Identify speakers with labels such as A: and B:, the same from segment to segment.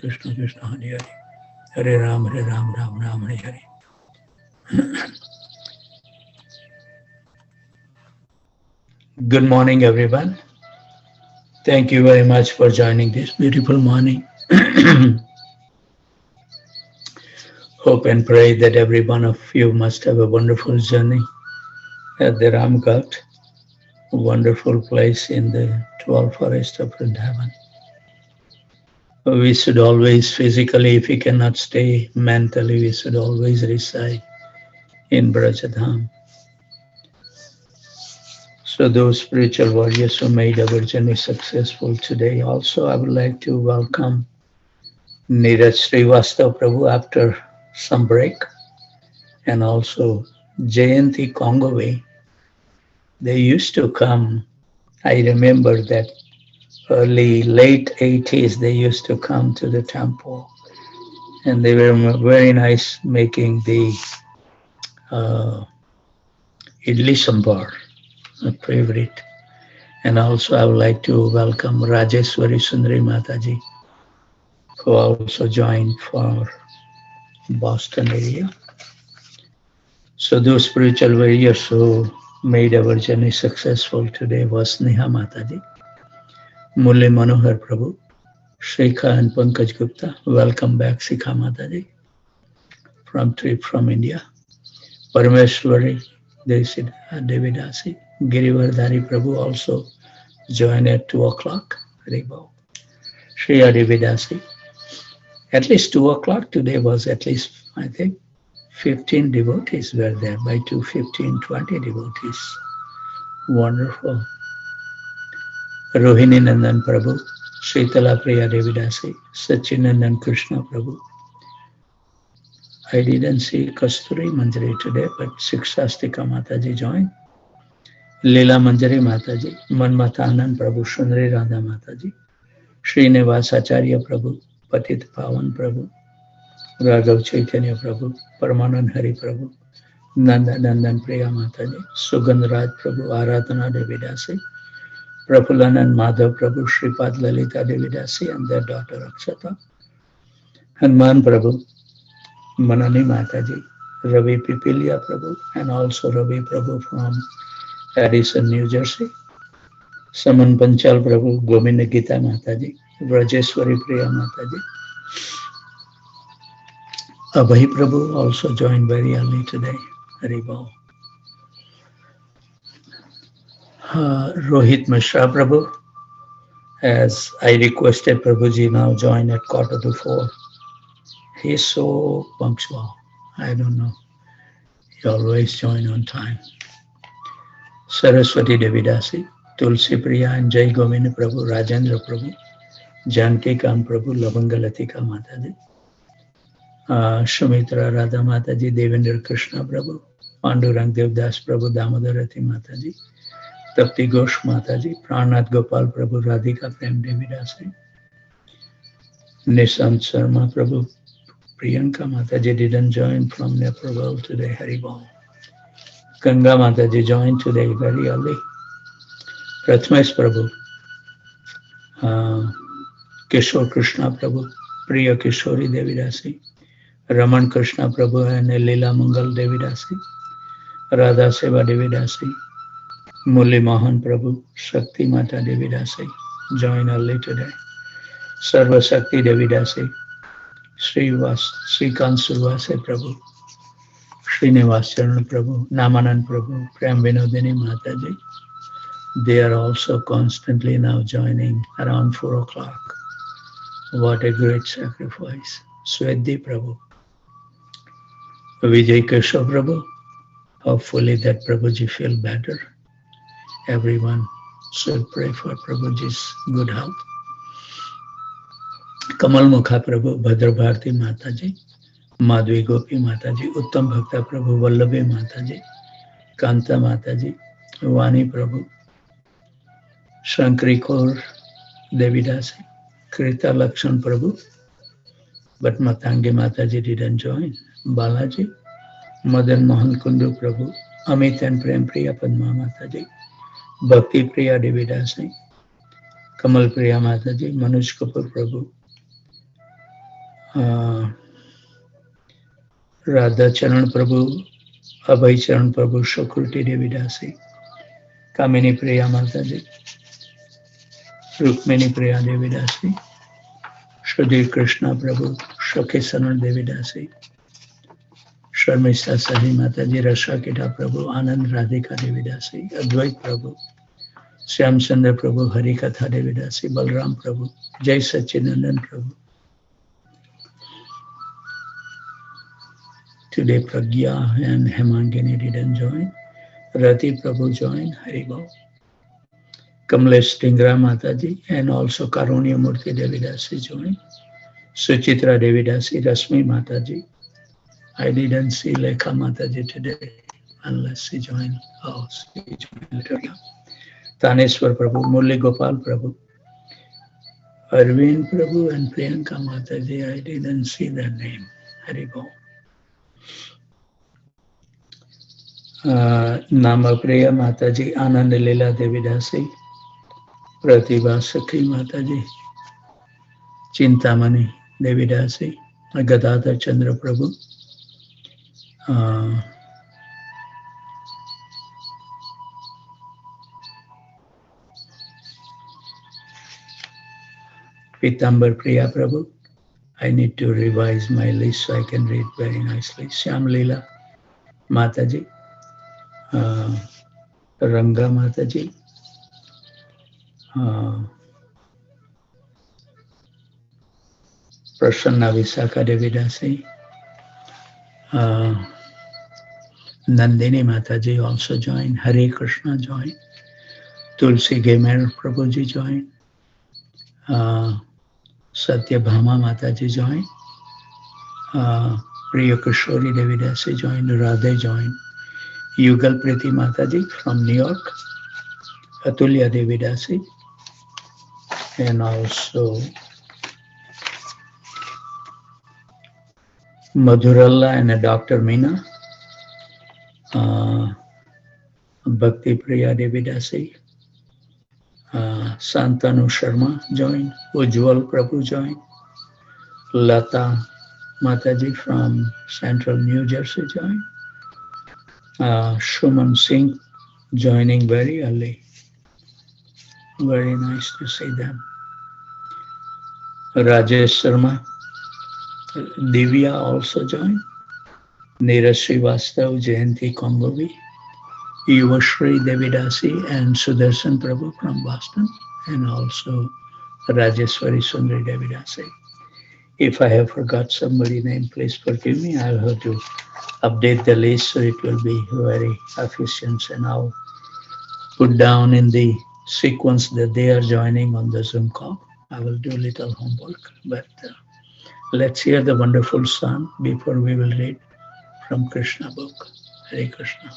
A: Krishna Krishna Hare Hare, Hare Ram, Ram Ram, Hare Hare. Good morning, everyone. Thank you very much for joining this beautiful morning. Hope and pray that every one of you must have a wonderful journey at the Ram Ghat, a wonderful place in the 12 forest of Vrindavan. We should always physically, if we cannot stay mentally, we should always reside in Brajadham. So those spiritual warriors who made our journey successful today, also I would like to welcome Neeraj Srivastav Prabhu after some break, and also Jayanti Kongove. They used to come, I remember that late 80s, they used to come to the temple, and they were very nice making the idli sambar, a favorite. And also I would like to welcome Rajeshwari Sundari Mataji, who also joined for Boston area. So those spiritual warriors who made our journey successful today was Neha Mataji, Murli Manohar Prabhu, Shikha and Pankaj Gupta. Welcome back, Shikha Mataji, from trip from India. Parameshwari Devidasi, Girivardhari Prabhu also joined at 2 o'clock. Shriya Devidasi. At least 2 o'clock today was at least, I think, 15 devotees were there, by 2, 15, 20 devotees. Wonderful. Rohini Nandan Prabhu, Sritala Priya Devidasi, Sachinandan Krishna Prabhu. I didn't see Kasturi Manjari today, but Sikshastika Mataji joined. Leela Manjari Mataji, Manmathanand Prabhu, Shundari Radha Mataji, Srinivas Acharya Prabhu, Patit Pawan Prabhu, Raghav Chaitanya Prabhu, Paramanand Hari Prabhu, Nanda Nandan Priya Mataji, Sugandh Raj Prabhu, Aradhana Devidasi, Prafulanand Madhav Prabhu, Sripad Lalita Devidasi and their daughter Akshata, Hanuman Prabhu, Manani Mataji, Ravi Pipilia Prabhu, and also Ravi Prabhu from Addison, New Jersey, Saman Panchal Prabhu, Govinda Gita Mataji, Rajeshwari Priya Mataji. Abhay Prabhu also joined very early today. Haribol. Rohit Mishra Prabhu, as I requested Prabhuji now join at 3:45. He's so punctual. I don't know. He always join on time. Saraswati Devidasi, Tulsi Priya and Jai Govinda Prabhu, Rajendra Prabhu, Janki Kam Prabhu, Lavanga Latika Mataji, Shumitra Radha Mataji, Devendra Krishna Prabhu, Pandurang Devdas Prabhu, Damodarati Mataji, Tapti Ghosh Mataji, Pranath Gopal Prabhu, Radhika Prem Devidasi, Nishant Sharma Prabhu, Priyanka Mataji didn't join from Naperville today, Haribol. Ganga Mataji joined today very early. Prathamesh Prabhu, Kishore Krishna Prabhu, Priya Kishori Devidasi, Raman Krishna Prabhu and Leela Mangal Devidasi, Radha Seva Devidasi, Murli Mohan Prabhu, Shakti Mata Devidasi, join early today. Sarva Shakti Devidasi, Srikant Survase Prabhu, Srinivas Charan Prabhu, Namanand Prabhu, Prem Vinodini Mataji. They are also constantly now joining around 4 o'clock. What a great sacrifice. Swedhi Prabhu, Vijay Keshav Prabhu. Hopefully that Prabhuji feel better. Everyone should pray for Prabhuji's good health. Kamal Mukha Prabhu, Bhadra Bharti Mataji, Madhvi Gopi Mataji, Uttam Bhakta Prabhu, Vallabhi Mataji, Kanta Mataji, Vani Prabhu, Shankari Kaur Devidasi, Krita Lakshan Prabhu, but Matangi Mataji didn't join. Balaji, Madan Mohan Kundu Prabhu, Amit and Prem Priya Padma Mataji, Bhakti Priya Devidasi, Kamal Priya Mataji, Manoj Kapoor Prabhu, Radha चरण प्रभु, अभय चरण प्रभु, शकुल्टी देवी दासी, कामिनी प्रिया माता जी, रुक्मिणी प्रिया देवी दासी, सुधीर कृष्णा प्रभु, शोके सरण देवी दासी, शर्मिष्ठा सही माता जी, रशा किटा प्रभु, आनंद राधिका देवी दासी, अद्वैत प्रभु, श्याम चंद्र प्रभु, हरि कथा देवी दासी, बलराम प्रभु, जय सच्चिदानंद प्रभु. Today Pragya and Hemangini didn't join. Rati Prabhu joined. Haribol. Kamlesh Tingra Mataji and also Karunya Murthy Devidasi joined. Suchitra Devidasi, Rasmi Mataji. I didn't see Lekha Mataji today unless she joined. Oh, she joined later. Taneswar Prabhu, Murli Gopal Prabhu, Arvind Prabhu and Priyanka Mataji. I didn't see their name. Haribol. Namapriya Mataji, Anand Leela Devidasi, Pratibha Sakhi Mataji, Chintamani Devidasi, Gadadhar Chandra Prabhu, Pitambar Priya Prabhu. I need to revise my list so I can read very nicely. Shyam Leela Mataji, Ranga Mataji, Prasanna Visakha Devidasi, Nandini Mataji also joined, Hare Krishna joined, Tulsi Gamer Prabhuji joined, Satya Bhama Mataji joined, Priya Kishori Devidasi joined, Radhe joined, Yugal Priti Mataji from New York, Atulya Devidasi, and also Madhuralla and Dr. Meena, Bhakti Priya Devidasi, Santanu Sharma joined, Ujjwal Prabhu joined, Lata Mataji from Central New Jersey joined, Shuman Singh joining very early. Very nice to see them. Rajesh Sharma, Divya also joined, Neeraj Srivastav, Jayanti Kongovi, Yuvashri Devidasi and Sudarshan Prabhu from Boston, and also Rajeshwari Sundari Devidasi. If I have forgot somebody's name, please forgive me. I'll have to update the list so it will be very efficient, and I'll put down in the sequence that they are joining on the Zoom call. I will do little homework, but let's hear the wonderful song before we will read from Krishna book. Hare Krishna.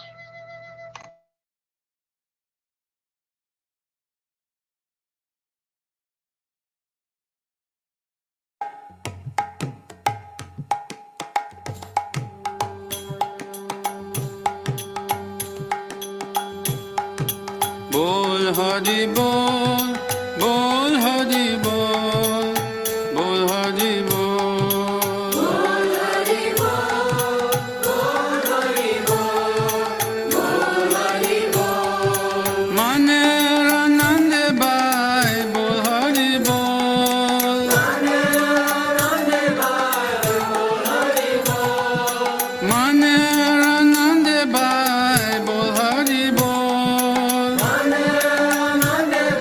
B: Bol Hari Bol, Bol Hari Bol, Bol Hari Bol, Bol Hari Bol, Bol Hari Bol, Bol Hari Bol. Maner Anand Bai, Bol Hari Bol, Maner Anand Bai, Bol Hari Bol, Maner Anand Bai, Bol Hari Bol. Bol Hari Bol, Bol Hari Bol, Bol Hari Bol.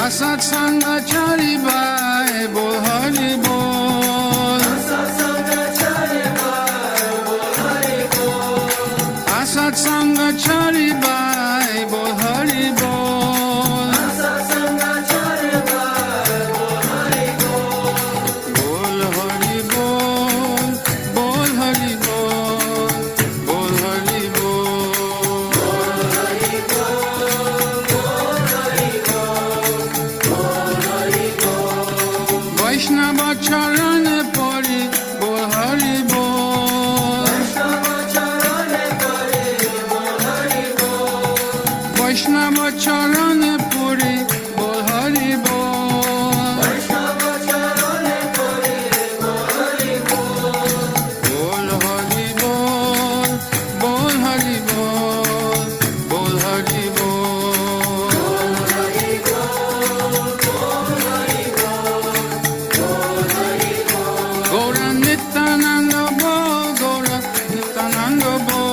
B: Asat Sangha Chari Bai, Bol Hari Bol. Asat Sangha Chari Bai, Bol Hari Bol. Bol Hari Bol, Bol Hari Bol, Bol Hari Bol. Vaishnava Charan Pori, Bol Hari Bol. Vaishnava Charan Puri, Bol Hari Bol. Bol Hari Bol, Bol Hari Bol, Bol Hari Bol. Gaura Nityananda Bol, Gaura Nityananda Bol.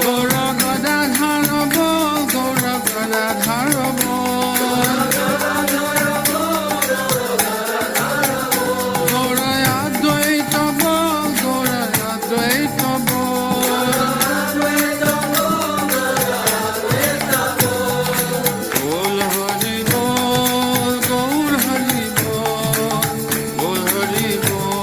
B: Gaura Gadadhara Bol, Gaura Gadadhara Bol. Gaura Advaita Bol, Gaura Advaita Bol. Bol Hari Bol, Gaur Hari Bol, Bol Hari Bol.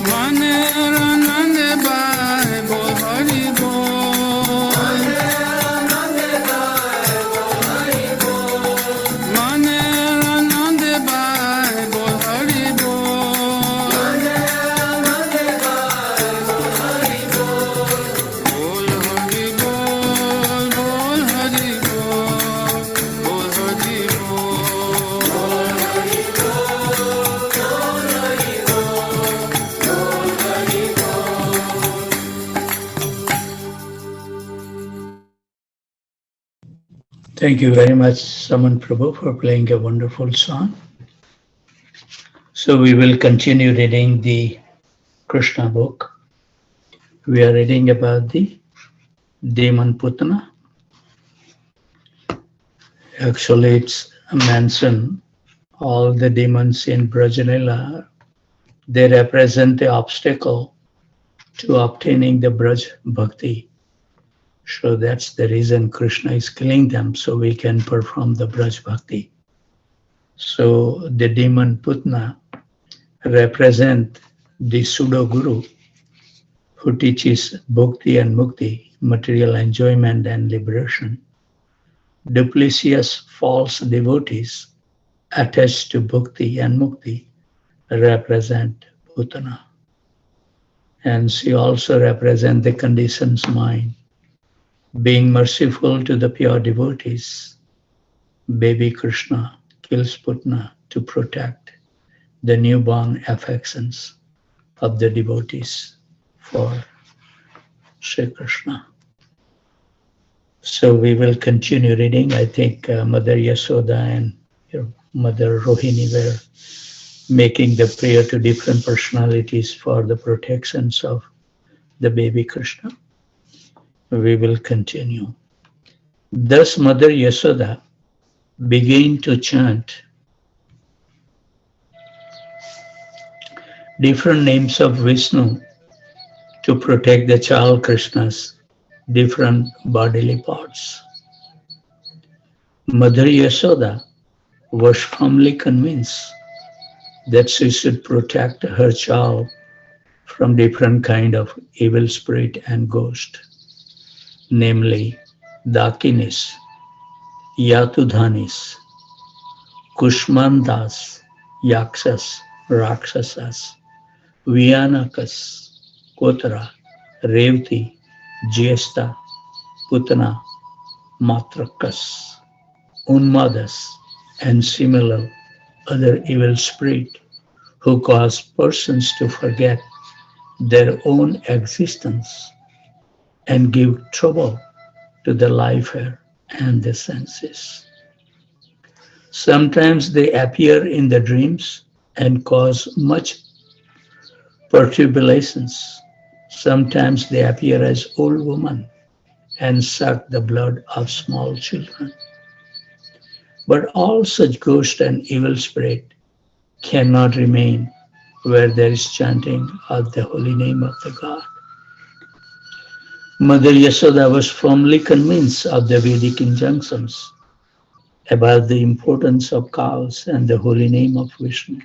B: Mane Ranande Bai, Bol Hari Bol. Mane Ranande Bai, Bol Hari Bol. Bol Hari Bol, Bol Hari Bol, Bol Hari
A: Thank you very much, Saman Prabhu, for playing a wonderful song. So we will continue reading the Krishna book. We are reading about the demon Putana. Actually, it's mentioned all the demons in Brajalila, they represent the obstacle to obtaining the Braj Bhakti. So that's the reason Krishna is killing them, so we can perform the Braj Bhakti. So the demon Putna represent the pseudo guru who teaches bhakti and mukti, material enjoyment and liberation. Duplicitous false devotees attached to bhakti and mukti represent Putana. And she also represents the conditioned mind. Being merciful to the pure devotees, baby Krishna kills Putna to protect the newborn affections of the devotees for Sri Krishna. So we will continue reading. I think Mother Yasoda and your Mother Rohini were making the prayer to different personalities for the protections of the baby Krishna. We will continue. Thus Mother Yasoda began to chant different names of Vishnu to protect the child Krishna's different bodily parts. Mother Yasoda was firmly convinced that she should protect her child from different kind of evil spirit and ghost, namely Dakinis, Yatudhanis, Kushmandas, Yakshas, Rakshasas, Vyanakas, Kotara, Revati, Jyesta, Putana, Matrakas, Unmadas, and similar other evil spirits who cause persons to forget their own existence and give trouble to the life air and the senses. Sometimes they appear in the dreams and cause much perturbations. Sometimes they appear as old women and suck the blood of small children. But all such ghost and evil spirit cannot remain where there is chanting of the holy name of the God. Mother Yasoda was firmly convinced of the Vedic injunctions about the importance of cows and the holy name of Vishnu.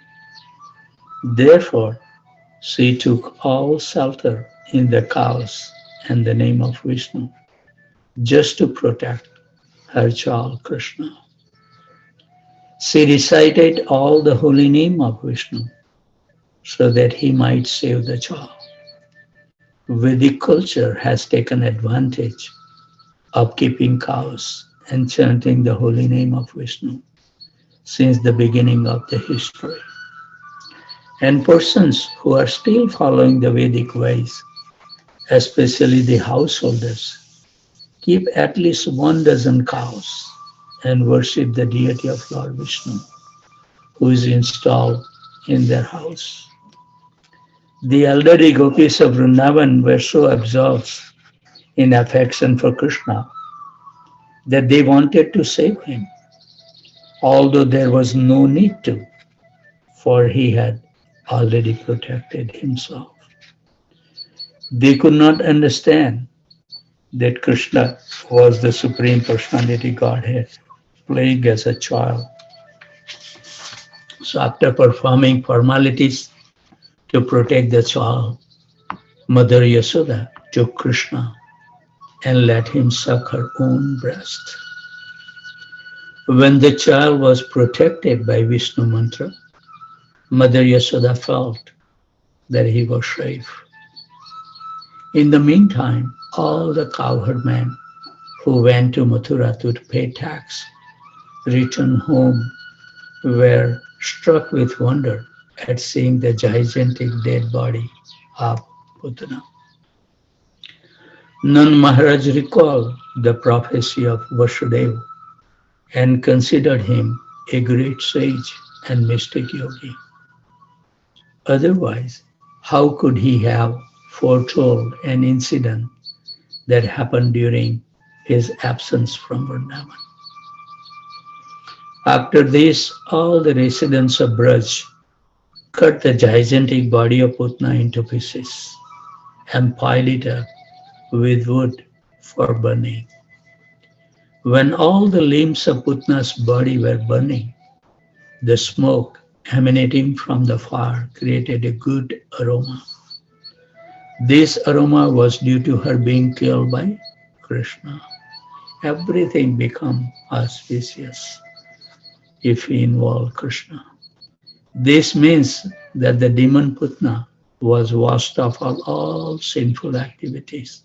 A: Therefore, she took all shelter in the cows and the name of Vishnu just to protect her child Krishna. She recited all the holy name of Vishnu so that he might save the child. Vedic culture has taken advantage of keeping cows and chanting the holy name of Vishnu since the beginning of the history. And persons who are still following the Vedic ways, especially the householders, keep at least 12 cows and worship the deity of Lord Vishnu, who is installed in their house. The elderly gopis of Vrindavan were so absorbed in affection for Krishna that they wanted to save him, although there was no need to, for he had already protected himself. They could not understand that Krishna was the Supreme Personality Godhead playing as a child. So after performing formalities to protect the child, Mother Yasoda took Krishna and let him suck her own breast. When the child was protected by Vishnu mantra, Mother Yasoda felt that he was safe. In the meantime, all the cowherd men who went to Mathura to pay tax returned home were struck with wonder at seeing the gigantic dead body of Putana. Nand Maharaj recalled the prophecy of Vasudeva and considered him a great sage and mystic yogi. Otherwise, how could he have foretold an incident that happened during his absence from Vrindavan? After this, all the residents of Braj cut the gigantic body of Putna into pieces and piled it up with wood for burning. When all the limbs of Putna's body were burning, the smoke emanating from the fire created a good aroma. This aroma was due to her being killed by Krishna. Everything becomes auspicious if we involve Krishna. This means that the demon Putna was washed off of all sinful activities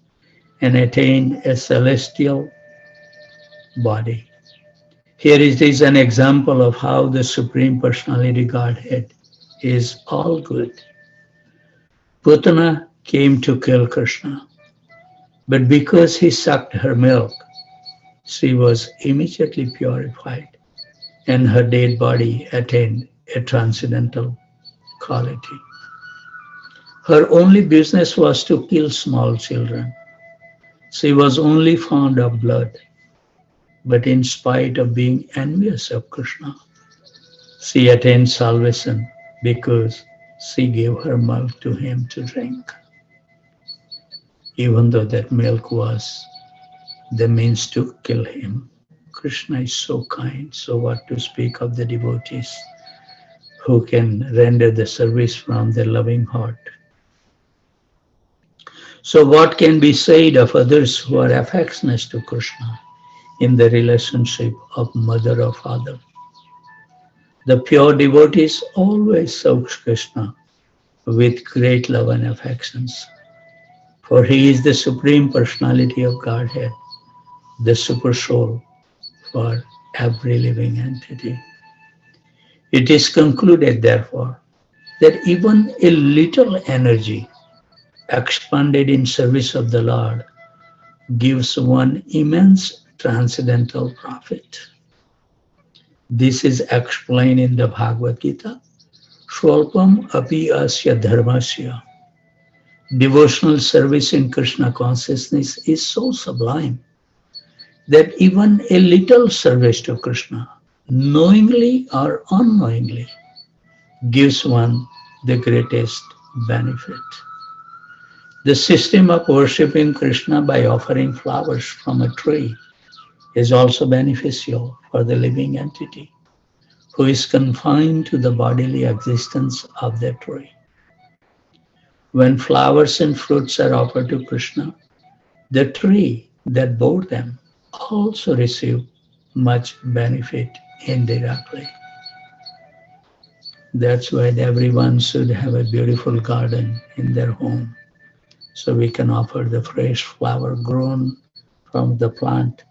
A: and attained a celestial body. Here it is an example of how the Supreme Personality Godhead is all good. Putana came to kill Krishna, but because he sucked her milk, she was immediately purified and her dead body attained a transcendental quality. Her only business was to kill small children. She was only fond of blood, but in spite of being envious of Krishna, she attained salvation because she gave her milk to him to drink. Even though that milk was the means to kill him. Krishna is so kind, so what to speak of the devotees who can render the service from their loving heart. So what can be said of others who are affectionate to Krishna in the relationship of mother or father? The pure devotees always serve Krishna with great love and affections, for he is the Supreme Personality of Godhead, the super soul for every living entity. It is concluded, therefore, that even a little energy expended in service of the Lord gives one immense transcendental profit. This is explained in the Bhagavad Gita, Swalpam api asya dharmasya. Devotional service in Krishna consciousness is so sublime that even a little service to Krishna, knowingly or unknowingly, gives one the greatest benefit. The system of worshipping Krishna by offering flowers from a tree is also beneficial for the living entity who is confined to the bodily existence of that tree. When flowers and fruits are offered to Krishna, the tree that bore them also receive much benefit indirectly. That's why everyone should have a beautiful garden in their home. So we can offer the fresh flower grown from the plant,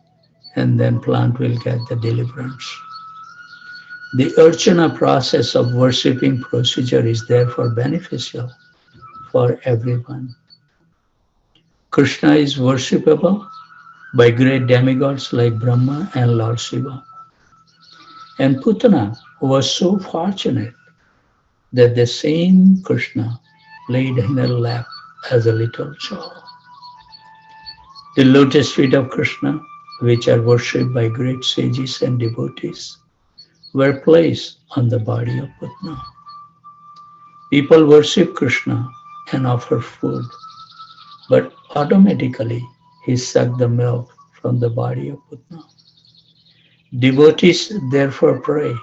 A: and then plant will get the deliverance. The Archana process of worshipping procedure is therefore beneficial for everyone. Krishna is worshipable by great demigods like Brahma and Lord Shiva. And Putana was so fortunate that the same Krishna played in her lap as a little child. The lotus feet of Krishna, which are worshipped by great sages and devotees, were placed on the body of Putna. People worship Krishna and offer food, but automatically he sucked the milk from the body of Putna. Devotees therefore pray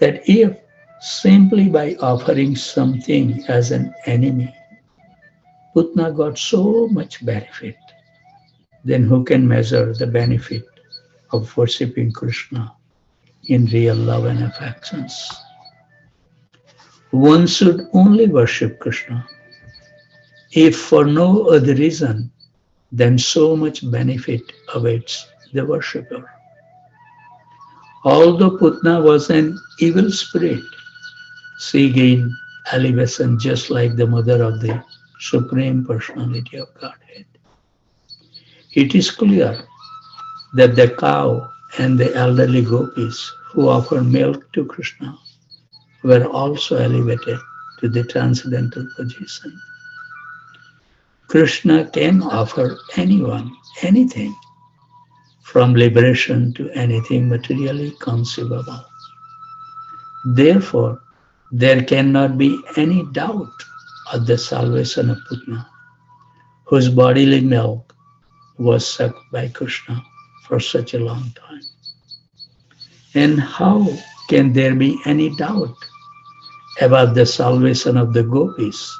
A: that if simply by offering something as an enemy, Putna got so much benefit, then who can measure the benefit of worshipping Krishna in real love and affections? One should only worship Krishna if for no other reason than so much benefit awaits the worshipper. Although Putna was an evil spirit, she gained elevation just like the mother of the Supreme Personality of Godhead. It is clear that the cow and the elderly gopis who offer milk to Krishna were also elevated to the transcendental position. Krishna can offer anyone anything, from liberation to anything materially conceivable. Therefore, there cannot be any doubt of the salvation of Putna, whose bodily milk was sucked by Krishna for such a long time. And how can there be any doubt about the salvation of the gopis,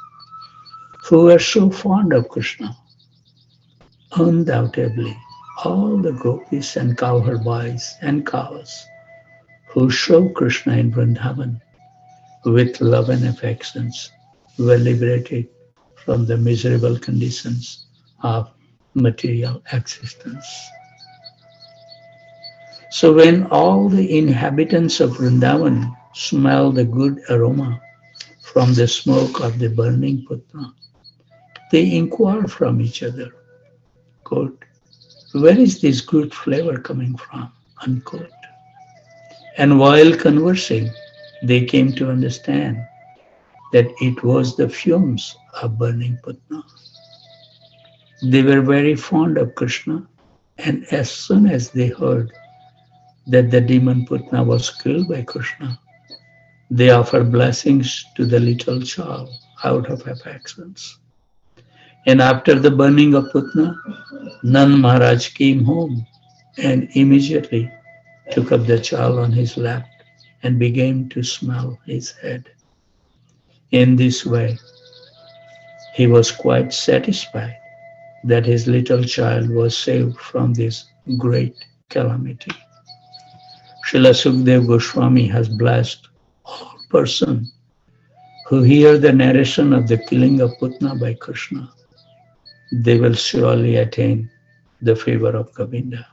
A: who were so fond of Krishna? Undoubtedly, all the gopis and cowherd boys and cows who show Krishna in Vrindavan with love and affections were liberated from the miserable conditions of material existence. So when all the inhabitants of Vrindavan smell the good aroma from the smoke of the burning Putna, they inquire from each other, quote, "Where is this good flavor coming from?" unquote. And while conversing, they came to understand that it was the fumes of burning Putna. They were very fond of Krishna, and as soon as they heard that the demon Putna was killed by Krishna, they offered blessings to the little child out of affections. And after the burning of Putna, Nand Maharaj came home and immediately took up the child on his lap and began to smell his head. In this way, he was quite satisfied that his little child was saved from this great calamity. Srila Sukdev Goswami has blessed all persons who hear the narration of the killing of Putna by Krishna. They will surely attain the favor of Govinda.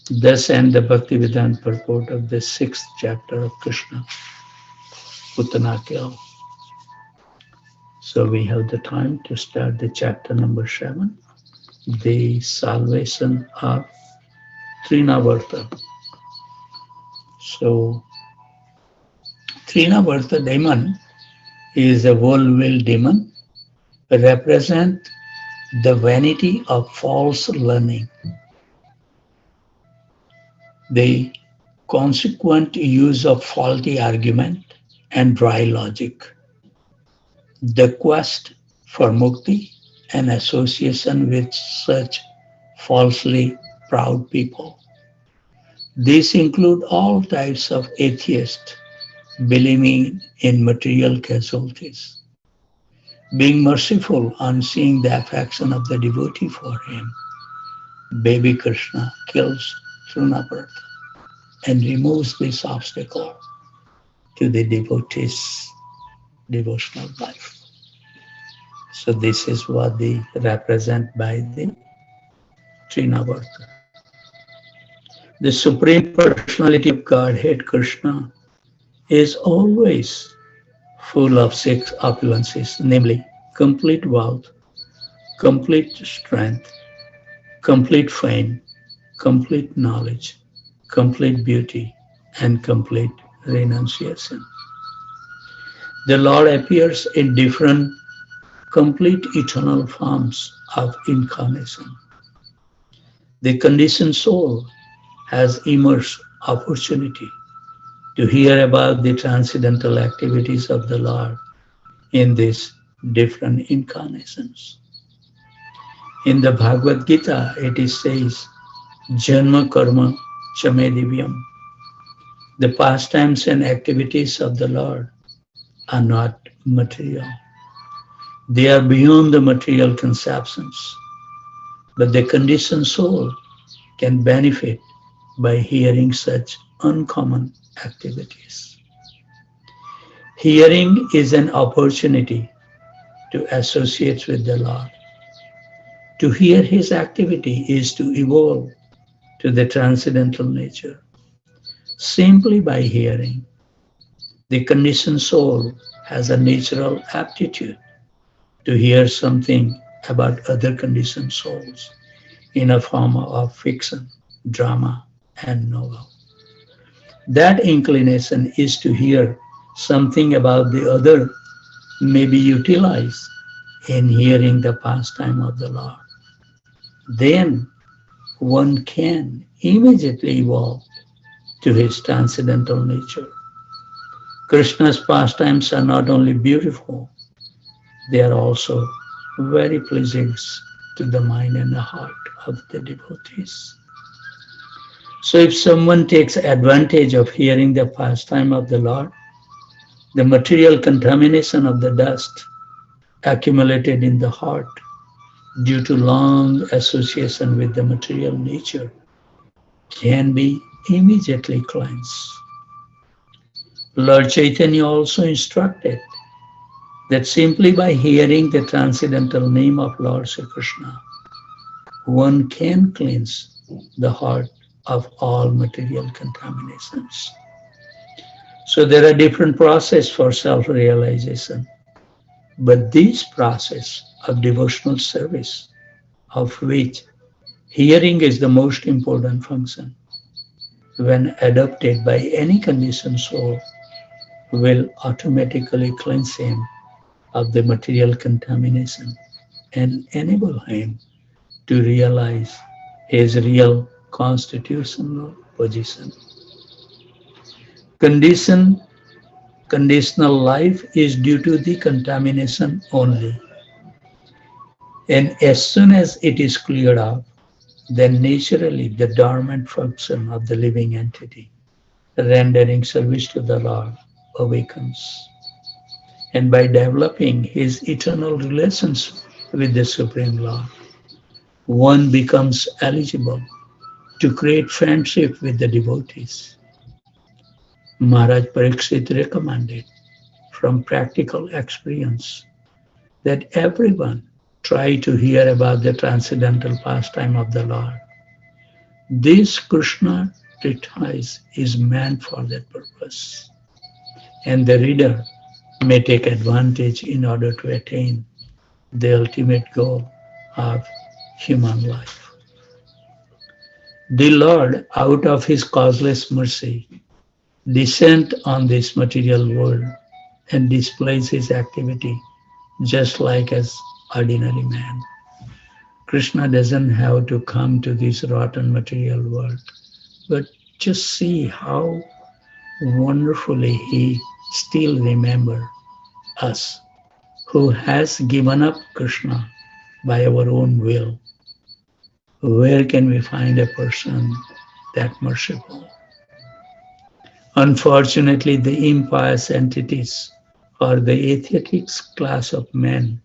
A: Thus ends the Bhaktivedanta purport of the 6th chapter of Krishna, Putana Kill. So we have the time to start the chapter number 7, the salvation of Trinavarta. So Trinavarta demon is a world-will demon, represent the vanity of false learning, the consequent use of faulty argument and dry logic, the quest for mukti and association with such falsely proud people. These include all types of atheists believing in material casualties, being merciful on seeing the affection of the devotee for him. Baby Krishna kills Trinavarta and removes this obstacle to the devotee's devotional life. So this is what they represent by the Trinavarta. The Supreme Personality of Godhead, Krishna, is always full of six opulences, namely complete wealth, complete strength, complete fame, complete knowledge, complete beauty, and complete renunciation. The Lord appears in different complete eternal forms of incarnation. The conditioned soul has immense opportunity to hear about the transcendental activities of the Lord in these different incarnations. In the Bhagavad Gita, it says, Janma Karma Chame Divyam. The pastimes and activities of the Lord are not material. They are beyond the material conceptions. But the conditioned soul can benefit by hearing such uncommon activities. Hearing is an opportunity to associate with the Lord. To hear His activity is to evolve to the transcendental nature. Simply by hearing, the conditioned soul has a natural aptitude to hear something about other conditioned souls in a form of fiction, drama, and novel. That inclination is to hear something about the other may be utilized in hearing the pastime of the Lord. Then one can immediately evolve to his transcendental nature. Krishna's pastimes are not only beautiful, they are also very pleasing to the mind and the heart of the devotees. So if someone takes advantage of hearing the pastime of the Lord, the material contamination of the dust accumulated in the heart due to long association with the material nature can be immediately cleansed. Lord Chaitanya also instructed that simply by hearing the transcendental name of Lord Sri Krishna, one can cleanse the heart of all material contaminations. So there are different processes for self-realization, but this process of devotional service, of which hearing is the most important function, when adopted by any conditioned soul, will automatically cleanse him of the material contamination and enable him to realize his real constitutional position. Conditional life is due to the contamination only. And as soon as it is cleared up, then naturally the dormant function of the living entity, rendering service to the Lord, awakens. And by developing his eternal relations with the Supreme Lord, one becomes eligible to create friendship with the devotees. Maharaj Parikshit recommended from practical experience that everyone try to hear about the transcendental pastime of the Lord. This Krishna treatise is meant for that purpose, and the reader may take advantage in order to attain the ultimate goal of human life. The Lord, out of his causeless mercy, descend on this material world and displays his activity just like as ordinary man. Krishna doesn't have to come to this rotten material world, but just see how wonderfully he still remembers us who has given up Krishna by our own will. Where can we find a person that merciful? Unfortunately, the impious entities or the atheists class of men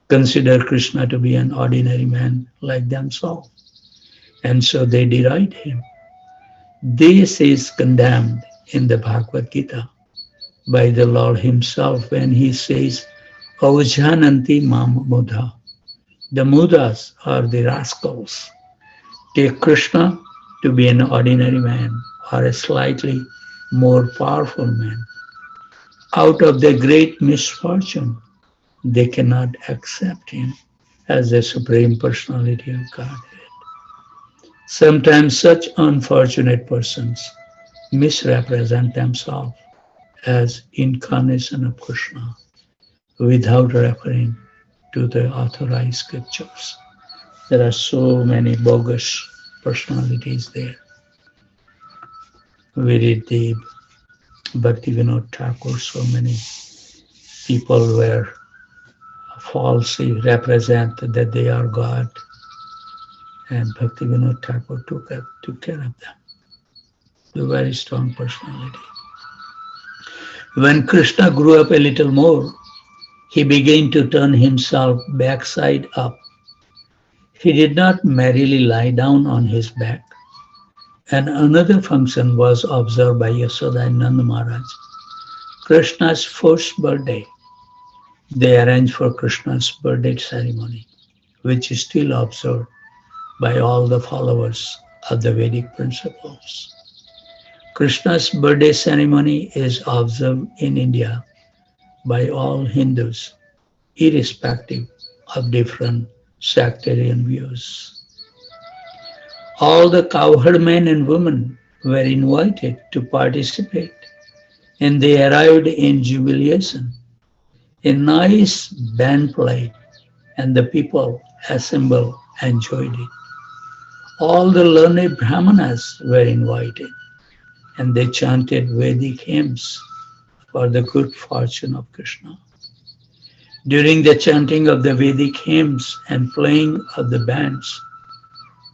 A: consider Krishna to be an ordinary man like themselves, and so they deride him. This is condemned in the Bhagavad Gita by the Lord himself when he says, Avajananti mam mudha. The mudas are the rascals. Take Krishna to be an ordinary man or a slightly more powerful man. Out of their great misfortune, they cannot accept him as the Supreme Personality of Godhead. Sometimes such unfortunate persons misrepresent themselves as incarnation of Krishna without referring to the authorized scriptures. There are so many bogus personalities there. We read the Bhaktivinoda Thakur, so many people were falsely represent that they are God, and Bhaktivinoda Thakur took care of them. A very strong personality. When Krishna grew up a little more, he began to turn himself backside up. He did not merrily lie down on his back. And another function was observed by Yashoda and Nanda Maharaj. Krishna's first birthday, they arranged for Krishna's birthday ceremony, which is still observed by all the followers of the Vedic principles. Krishna's birthday ceremony is observed in India by all Hindus, irrespective of different sectarian views. All the cowherd men and women were invited to participate, and they arrived in jubilation. A nice band played, and the people assembled enjoyed it. All the learned Brahmanas were invited, and they chanted Vedic hymns for the good fortune of Krishna. During the chanting of the Vedic hymns and playing of the bands,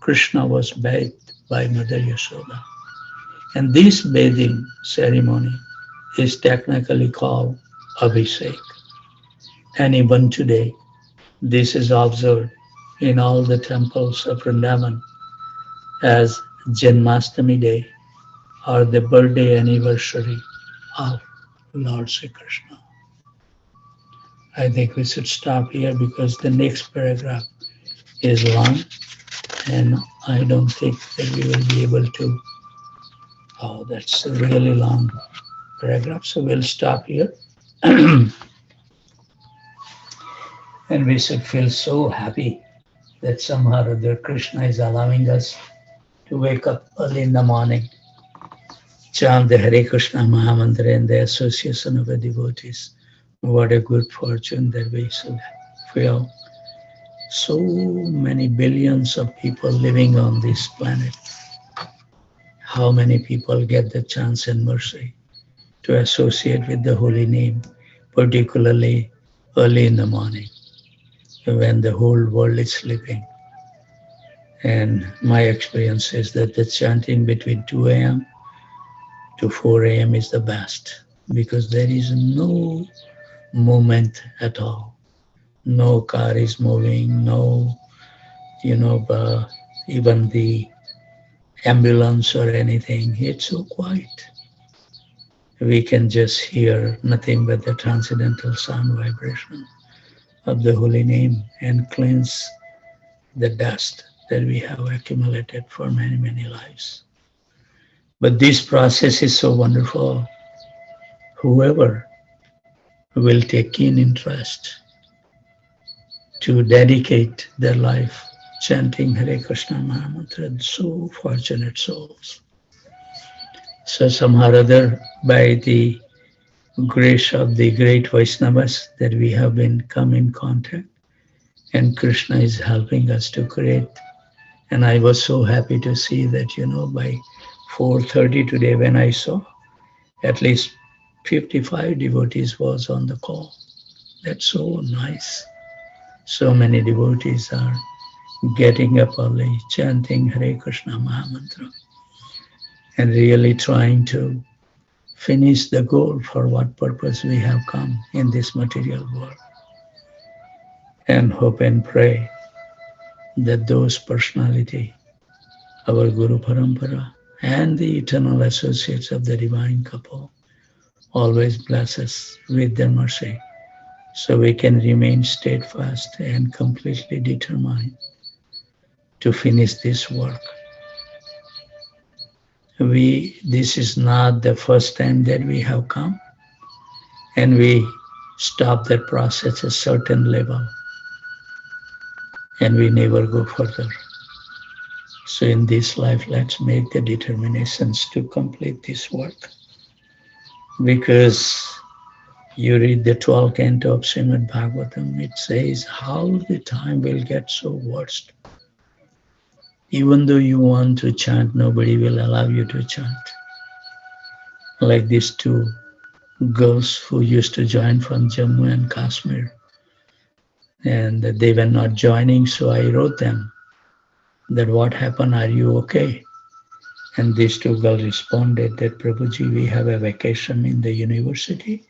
A: Krishna was bathed by Mother Yashoda. And this bathing ceremony is technically called Abhishek. And even today, this is observed in all the temples of Vrindavan as Janmashtami Day or the birthday anniversary of Lord Sri Krishna. I think we should stop here because the next paragraph is long and I don't think that we will be able to. Oh, that's a really long paragraph, so we'll stop here. And we should feel so happy that somehow or other Krishna is allowing us to wake up early in the morning, chant the Hare Krishna Mahamantra and the association of the devotees. What a good fortune that we should feel. So many billions of people living on this planet. How many people get the chance and mercy to associate with the holy name, particularly early in the morning when the whole world is sleeping. And my experience is that the chanting between 2 a.m. to 4 a.m. is the best because there is no movement at all. No car is moving, no, even the ambulance or anything. It's so quiet. We can just hear nothing but the transcendental sound vibration of the holy name and cleanse the dust that we have accumulated for many, many lives. But this process is so wonderful. Whoever will take keen interest to dedicate their life chanting Hare Krishna Mahamantra, so fortunate souls. So somehow or other, by the grace of the great Vaishnavas that we have been come in contact, and Krishna is helping us to create. And I was so happy to see that, by 4:30 today when I saw at least 55 devotees was on the call. That's so nice. So many devotees are getting up early, chanting Hare Krishna Mahamantra, and really trying to finish the goal for what purpose we have come in this material world. And hope and pray that those personality, our Guru Parampara, and the eternal associates of the divine couple always bless us with their mercy so we can remain steadfast and completely determined to finish this work. This is not the first time that we have come, and we stop that process at a certain level and we never go further. So in this life, let's make the determinations to complete this work. Because you read the 12th canto of Srimad Bhagavatam, it says how the time will get so worst. Even though you want to chant, nobody will allow you to chant. Like these two girls who used to join from Jammu and Kashmir. And they were not joining, so I wrote them that what happened, are you okay? And these two girls responded that, Prabhuji, we have a vacation in the university,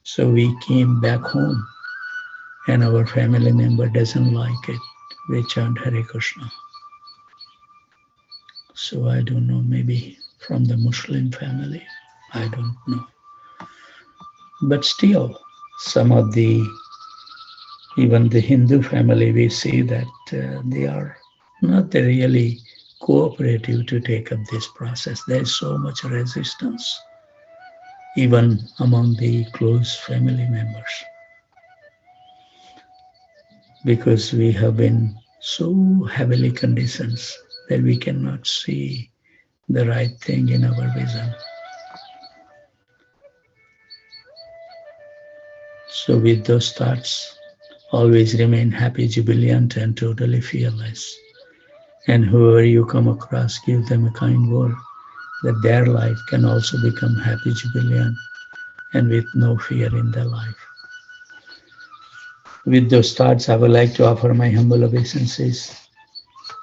A: so we came back home and our family member doesn't like it. We chant Hare Krishna. So I don't know, maybe from the Muslim family, I don't know. But still, some of even the Hindu family, we see that they are not really cooperative to take up this process. There's so much resistance, even among the close family members, because we have been so heavily conditioned that we cannot see the right thing in our vision. So with those thoughts, always remain happy, jubilant, and totally fearless. And whoever you come across, give them a kind word that their life can also become happy, jubilant, and with no fear in their life. With those thoughts, I would like to offer my humble obeisances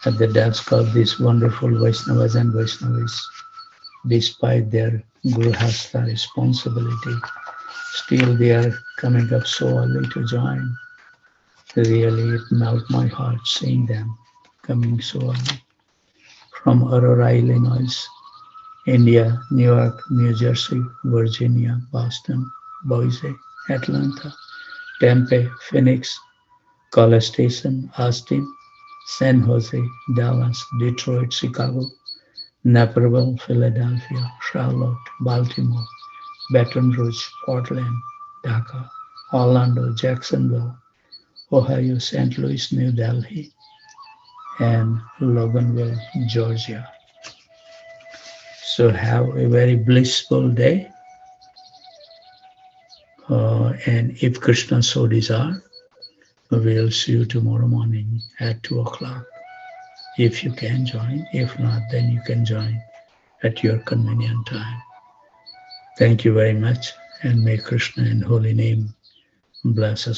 A: at the desk of these wonderful Vaishnavas and Vaishnavis. Despite their Grihastha responsibility, still they are coming up so early to join. Really, it melts my heart seeing them coming so early. From Aurora, Illinois, India, New York, New Jersey, Virginia, Boston, Boise, Atlanta, Tempe, Phoenix, College Station, Austin, San Jose, Dallas, Detroit, Chicago, Naperville, Philadelphia, Charlotte, Baltimore, Baton Rouge, Portland, Dhaka, Orlando, Jacksonville, Ohio, St. Louis, New Delhi, and Loganville, Georgia. So have a very blissful day. And if Krishna so desire, we'll see you tomorrow morning at 2 o'clock. If you can join. If not, then you can join at your convenient time. Thank you very much, and may Krishna in holy name bless us.